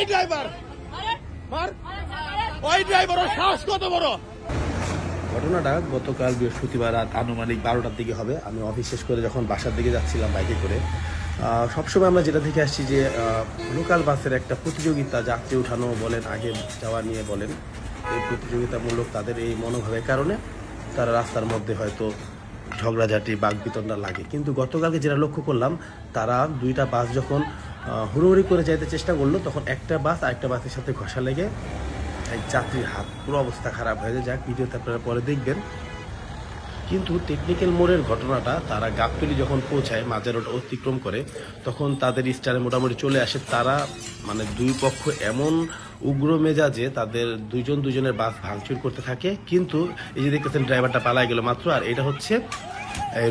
Driver মার, ওই ড্রাইভারের সাহস কত বড়। ঘটনাটা গতকাল বৃহস্পতিবার রাত আনুমানিক 12টার দিকে হবে। আমি অফিস শেষ করে যখন বাসার দিকে যাচ্ছিলাম বাইকে করে, সবসময় আমরা যেটা দেখে আসছি যে লোকাল বাসের একটা প্রতিযোগিতা, যাত্রী উঠানো বলেন, আগে যাওয়া নিয়ে বলেন, এই প্রতিযোগিতামূলক তাদের এই মনোভাবের কারণে তারা রাস্তার মধ্যে হয়তো ঝগড়াঝাটি বাকবিতণ্ডা লাগে। কিন্তু গতকালকে যেটা লক্ষ্য করলাম, তারা দুইটা বাস যখন হুড়োহুড়ি করে যাইতে চেষ্টা করলো, তখন একটা বাস আরেকটা বাসের সাথে ঘষা লেগে এক যাত্রীর হাত পুরো অবস্থা খারাপ হয়ে যায়। যাক, ভিডিওতে আপনারা পরে দেখবেন। কিন্তু টেকনিক্যাল মোড়ের ঘটনাটা, তারা গাবতলী যখন পৌঁছায়, মাঝের রোড অতিক্রম করে, তখন তাদের স্টারে মোটামুটি চলে আসে। তারা মানে দুই পক্ষ এমন উগ্র মেজাজে তাদের দুজনের বাস ভাঙচুর করতে থাকে। কিন্তু এই যে দেখতেছেন ড্রাইভারটা পালায় গেল মাত্র, আর এটা হচ্ছে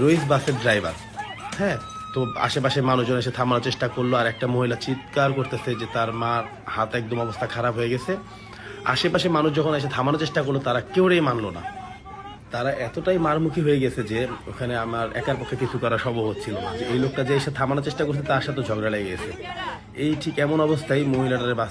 রইস বাসের ড্রাইভার। হ্যাঁ, তো আশেপাশে মানুষজন এসে থামানোর চেষ্টা করলো, আর একটা মহিলা চিৎকার করতেছে যে তার মার হাত একদম অবস্থা খারাপ হয়ে গেছে। আশেপাশে মানুষ যখন এসে থামানোর চেষ্টা করলো, তারা কেউই মানলো না। তারা এতটাই মারমুখী হয়ে গেছে যে ওখানে আমার একার পক্ষে কিছু করা সম্ভব হচ্ছিল না। যে এই লোকটা যে এসে থামানোর চেষ্টা করছে, তার সাথে ঝগড়া লেগে গেছে। এই ঠিক এমন অবস্থায় মহিলাটার বাস